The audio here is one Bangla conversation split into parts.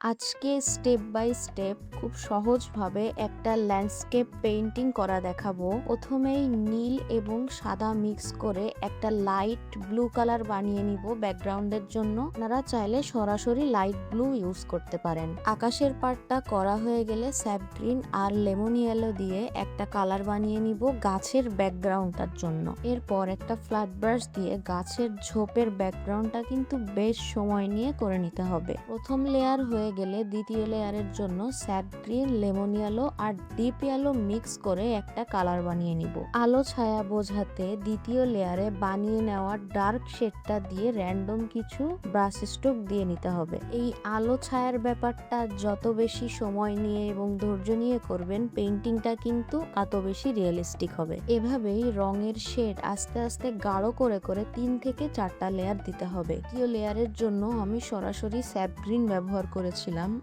আজকে স্টেপ বাই স্টেপ খুব সহজভাবে একটা ল্যান্ডস্কেপ পেইন্টিং করা দেখাবো। প্রথমেই নীল এবং সাদা মিক্স করে একটা লাইট ব্লু কালার বানিয়ে নিব ব্যাকগ্রাউন্ডের জন্য। আপনারা চাইলে সরাসরি লাইট ব্লু ইউজ করতে পারেন। আকাশের পার্টটা করা হয়ে গেলে স্যাপ গ্রিন আর লেমন ইয়েলো দিয়ে একটা কালার বানিয়ে নিব গাছের ব্যাকগ্রাউন্ডটার জন্য। এরপর একটা ফ্ল্যাট ব্রাশ দিয়ে গাছের ঝোপের ব্যাকগ্রাউন্ডটা কিন্তু বেশ সময় নিয়ে করে নিতে হবে। প্রথম লেয়ার হয়ে গেলে দ্বিতীয় লেয়ারের জন্য স্যাপ গ্রিন, লেমন ইয়েলো আর ডিপ ইয়েলো মিক্স করে একটা কালার বানিয়ে নিব। আলো ছায়া বোঝাতে দ্বিতীয় লেয়ারে বানিয়ে নেওয়া ডার্ক শেডটা দিয়ে র্যান্ডম কিছু ব্রাশ স্ট্রোক দিয়ে নিতে হবে। এই আলো ছায়ার ব্যাপারটা যত বেশি সময় নিয়ে এবং ধৈর্য নিয়ে করবেন, পেইন্টিংটা কিন্তু তত বেশি রিয়েলিস্টিক হবে। এভাবেই রঙের শেড আস্তে আস্তে গাঢ় করে করে 3 থেকে 4টা লেয়ার দিতে হবে। তৃতীয় লেয়ারের জন্য আমি সরাসরি স্যাপ গ্রিন ব্যবহার করেছিলাম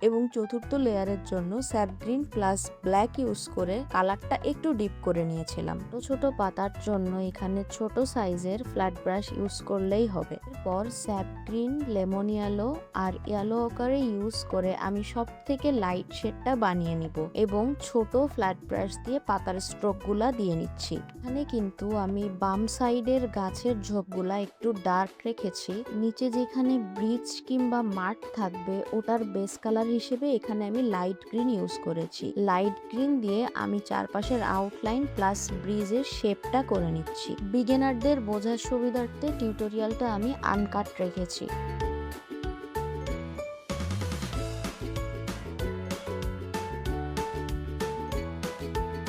এবং চতুর্থ লেয়ারের জন্য sap green plus black use করে কালারটা একটু ডিপ করে নিয়েছিলাম। ছোট ছোট পাতার জন্য এখানে ছোট সাইজের ফ্ল্যাট ব্রাশ ইউজ করলেই হবে। এরপর স্যাপ গ্রিন, লেমন ইয়েলো আর ইয়েলো অকারে ইউজ করে আমি সব থেকে লাইট শেডটা বানিয়ে নিব এবং ছোট ফ্ল্যাট ব্রাশ দিয়ে পাতার স্ট্রোক গুলা দিয়ে নিচ্ছি। এখানে কিন্তু আমি বাম সাইডের গাছের ঝোপগুলা একটু ডার্ক রেখেছি। নিচে যেখানে ব্রিজ কিংবা মাঠ থাকবে ওটার বেস কালার হিসেবে এখানে আমি লাইট গ্রিন ইউজ করেছি। লাইট গ্রিন দিয়ে আমি চারপাশের আউটলাইন প্লাস ব্রিজের শেপটা করে নিচ্ছি। বিগিনারদের বোঝার সুবিধার্থে টিউটোরিয়ালটা আমি আনকাট রেখেছি।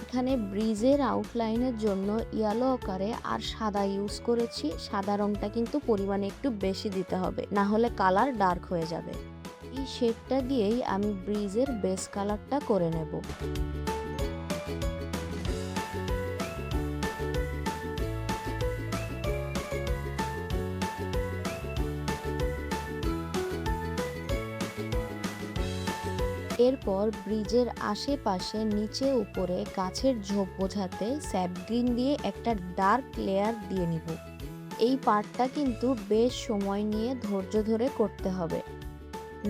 এখানে ব্রিজের আউটলাইনের জন্য ইয়েলো আকারে আর সাদা ইউজ করেছি। সাদা রংটা কিন্তু পরিমাণে একটু বেশি দিতে হবে, না হলে কালার ডার্ক হয়ে যাবে। এই শেডটা দিয়েই আমি ব্রিজের বেস কালারটা করে নেব। এরপর ব্রিজের আশেপাশে নিচে উপরে গাছের ঝোপ বোঝাতে স্যাপ গ্রিন দিয়ে একটা ডার্ক লেয়ার দিয়ে নিব। এই পার্টটা কিন্তু বেশ সময় নিয়ে ধৈর্য ধরে করতে হবে,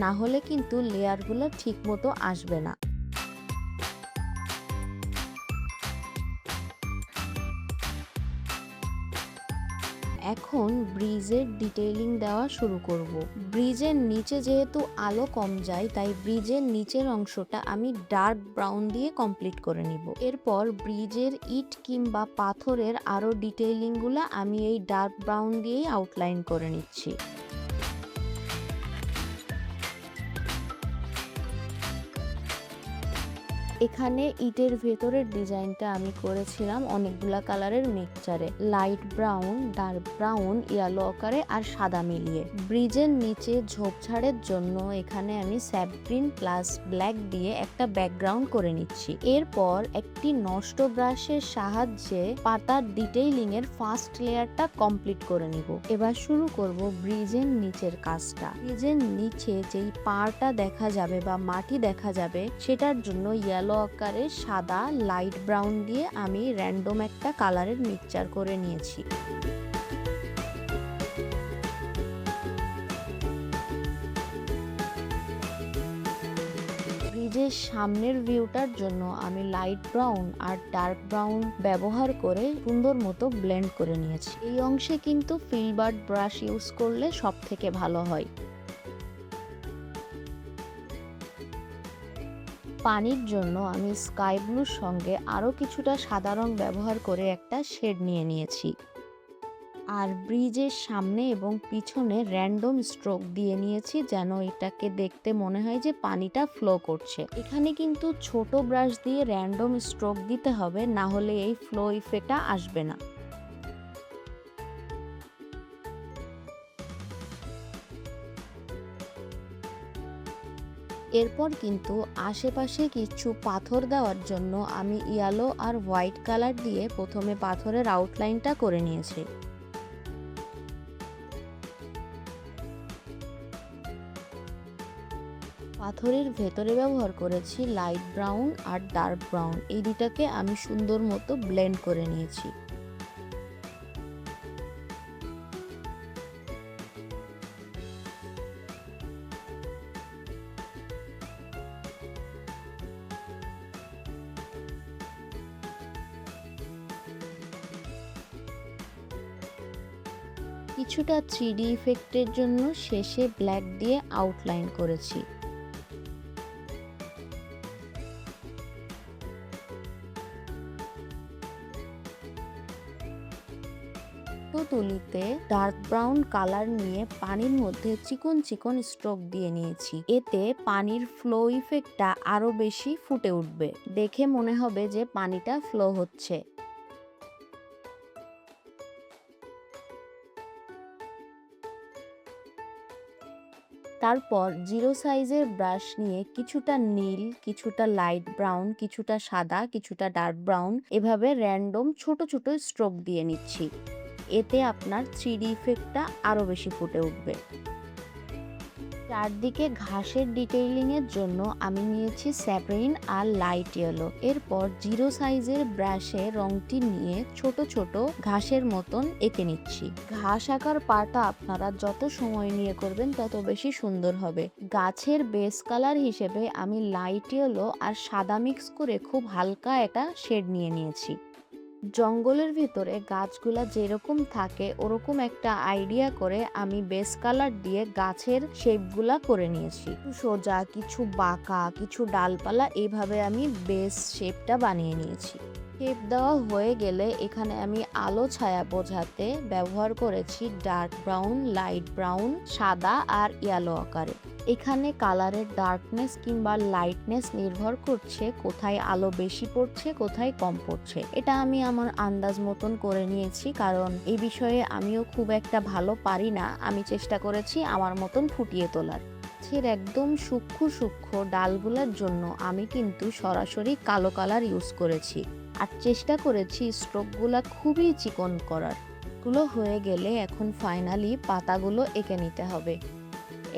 না হলে কিন্তু লেয়ারগুলো ঠিক মতো আসবে না। এখন ব্রিজের ডিটেইলিং দেওয়া শুরু করব। ব্রিজের নিচে যেহেতু আলো কম যায়, তাই ব্রিজের নিচের অংশটা আমি ডার্ক ব্রাউন দিয়ে কমপ্লিট করে নিব। এরপর ব্রিজের ইট কিংবা পাথরের আরো ডিটেইলিং গুলা আমি এই ডার্ক ব্রাউন দিয়েই আউটলাইন করে নিচ্ছি। এখানে ইটের ভেতরের ডিজাইনটা আমি করেছিলাম অনেকগুলা কালারের মিক্সচারে, light brown, dark brown, yellow আকারে আর সাদা মিলিয়ে। ব্রিজের নিচে ঝোপঝাড়ের জন্য এখানে আমি স্যাপ গ্রিন প্লাস ব্ল্যাক দিয়ে একটা ব্যাকগ্রাউন্ড করে নিচ্ছি। এরপর একটি নষ্ট ব্রাশের সাহায্যে পাতার ডিটেইলিং এর ফার্স্ট লেয়ারটা কমপ্লিট করে নিব। এবার শুরু করব ব্রিজের নিচের কাজটা। ব্রিজের নিচে যেই পাড়টা দেখা যাবে বা মাটি দেখা যাবে, সেটার জন্য ইয়েলো আকারে সাদা, লাইট ব্রাউন দিয়ে আমি র্যান্ডম একটা কালারের মিক্সচার করে নিয়েছি। ব্রিজের সামনের ভিউটার জন্য আমি লাইট ব্রাউন আর ডার্ক ব্রাউন ব্যবহার করে সুন্দর মতো ব্লেন্ড করে নিয়েছি। এই অংশে কিন্তু ফিলবার্ট ব্রাশ ইউজ করলে সব থেকে ভালো হয়। পানির জন্য আমি স্কাই ব্লুর সঙ্গে আরো কিছুটা সাদা রং ব্যবহার করে একটা শেড নিয়ে নিয়েছি। আর ব্রিজের সামনে এবং পিছনে র্যান্ডম স্ট্রোক দিয়ে নিয়েছি, যেন এটাকে দেখতে মনে হয় যে পানিটা ফ্লো করছে। এখানে কিন্তু ছোট ব্রাশ দিয়ে র্যান্ডম স্ট্রোক দিতে হবে, না হলে এই ফ্লো ইফেক্টটা আসবে না। এরপর কিন্তু আশেপাশে কিছু পাথর দেওয়ার জন্য আমি ইয়েলো আর হোয়াইট কালার দিয়ে প্রথমে পাথরের আউটলাইনটা করে নিয়েছি। পাথরের ভেতরে ব্যবহার করেছি লাইট ব্রাউন আর ডার্ক ব্রাউন, এই দুটাকে আমি সুন্দর মতো ব্লেন্ড করে নিয়েছি। কিছুটা 3D ইফেক্টের জন্য শেষে ব্ল্যাক দিয়ে আউটলাইন করেছি। তুলিতে ডার্ক ব্রাউন কালার নিয়ে পানির মধ্যে চিকন চিকন স্ট্রোক দিয়ে নিয়েছি। এতে পানির ফ্লো ইফেক্টটা আরো বেশি ফুটে উঠবে, দেখে মনে হবে যে পানিটা ফ্লো হচ্ছে। তারপর 0 সাইজের ব্রাশ নিয়ে কিছুটা নীল, কিছুটা লাইট ব্রাউন, কিছুটা সাদা, কিছুটা ডার্ক ব্রাউন এভাবে র্যান্ডম ছোট ছোট স্ট্রোক দিয়ে নিচ্ছি। এতে আপনার 3D ইফেক্টটা আরো বেশি ফুটে উঠবে। চারদিকে ঘাসের ডিটেইলিং এর জন্য আমি নিয়েছি স্যাপ্রিন আর লাইট ইয়েলো। এরপর 0 সাইজের ব্রাশে রংটি নিয়ে ছোট ছোট ঘাসের মতন এঁকে নিচ্ছি। ঘাস আঁকার পাটা আপনারা যত সময় নিয়ে করবেন তত বেশি সুন্দর হবে। গাছের বেস কালার হিসেবে আমি লাইট ইয়েলো আর সাদা মিক্স করে খুব হালকা একটা শেড নিয়ে নিয়েছি। জঙ্গলের ভিতরে গাছগুলা যেরকম থাকে ওরকম একটা আইডিয়া করে আমি বেস কালার দিয়ে গাছের শেপগুলা করে নিয়েছি। সোজা, কিছু বাঁকা, কিছু ডালপালা, এইভাবে আমি বেস শেপটা বানিয়ে নিয়েছি। শেপ দেওয়া হয়ে গেলে এখানে আমি আলো ছায়া বোঝাতে ব্যবহার করেছি ডার্ক ব্রাউন, লাইট ব্রাউন, সাদা আর ইয়েলো আকারে। এখানে কালারের ডার্কনেস কিংবা লাইটনেস নির্ভর করছে কোথায় আলো বেশি পড়ছে, কোথায় কম পড়ছে। এটা আমি আমার আন্দাজ মতন করে নিয়েছি, কারণ এই বিষয়ে আমিও খুব একটা ভালো পারি না। আমি চেষ্টা করেছি আমার মতন ফুটিয়ে তোলার। গাছের একদম সূক্ষ্ম সূক্ষ্ম ডালগুলোর জন্য আমি কিন্তু সরাসরি কালো কালার ইউজ করেছি, আর চেষ্টা করেছি স্ট্রোকগুলা খুবই চিকন করার। গুলো হয়ে গেলে এখন ফাইনালি পাতাগুলো এঁকে নিতে হবে।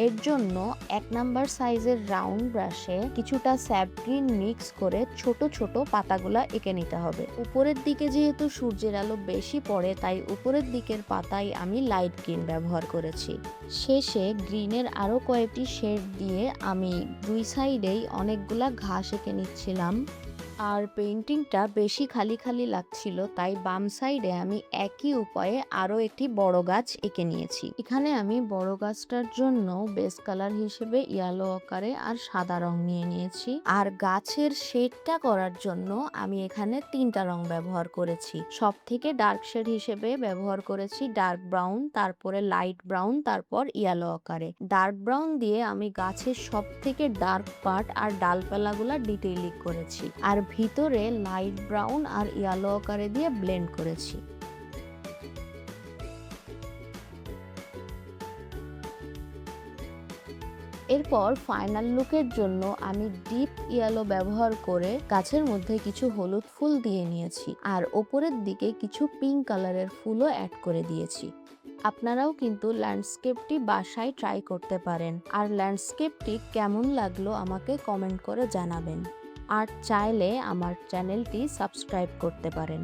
এর জন্য 1 নাম্বার সাইজের রাউন্ড ব্রাশে কিছুটা স্যাপ গ্রিন মিক্স করে ছোট ছোট পাতাগুলা এঁকে নিতে হবে। উপরের দিকে যেহেতু সূর্যের আলো বেশি পড়ে, তাই উপরের দিকের পাতায় আমি লাইট গ্রিন ব্যবহার করেছি। শেষে গ্রিনের আরো কয়েকটি শেড দিয়ে আমি 2 সাইডেই অনেকগুলা ঘাস এঁকে নিচ্ছিলাম। আর পেইন্টিংটা বেশি খালি খালি লাগছিল, তাই বাম সাইডে আমি একই উপায়ে আরো একটি বড় গাছ এঁকে নিয়েছি। এখানে আমি বড় গাছটার জন্য বেস কালার হিসেবে ইয়েলো আকারে আর সাদা রং নিয়ে নিয়েছি। আর গাছের শেডটা করার জন্য আমি এখানে 3টা রং ব্যবহার করেছি। সব থেকে ডার্ক শেড হিসেবে ব্যবহার করেছি ডার্ক ব্রাউন, তারপরে লাইট ব্রাউন, তারপর ইয়েলো আকারে। ডার্ক ব্রাউন দিয়ে আমি গাছের সব থেকে ডার্ক পার্ট আর ডালপালাগুলা ডিটেইলিং করেছি, আর ভিতরে লাইট ব্রাউন আর ইয়েলো আকারে দিয়ে ব্লেন্ড করেছি। এরপর ফাইনাল লুকের জন্য আমি ডিপ ইয়েলো ব্যবহার করে গাছের মধ্যে কিছু হলুদ ফুল দিয়ে নিয়েছি, আর ওপরের দিকে কিছু পিঙ্ক কালারের ফুলও অ্যাড করে দিয়েছি। আপনারাও কিন্তু ল্যান্ডস্কেপটি বাসায় ট্রাই করতে পারেন, আর ল্যান্ডস্কেপটি কেমন লাগলো আমাকে কমেন্ট করে জানাবেন। আর চাইলে আমার চ্যানেলটি সাবস্ক্রাইব করতে পারেন।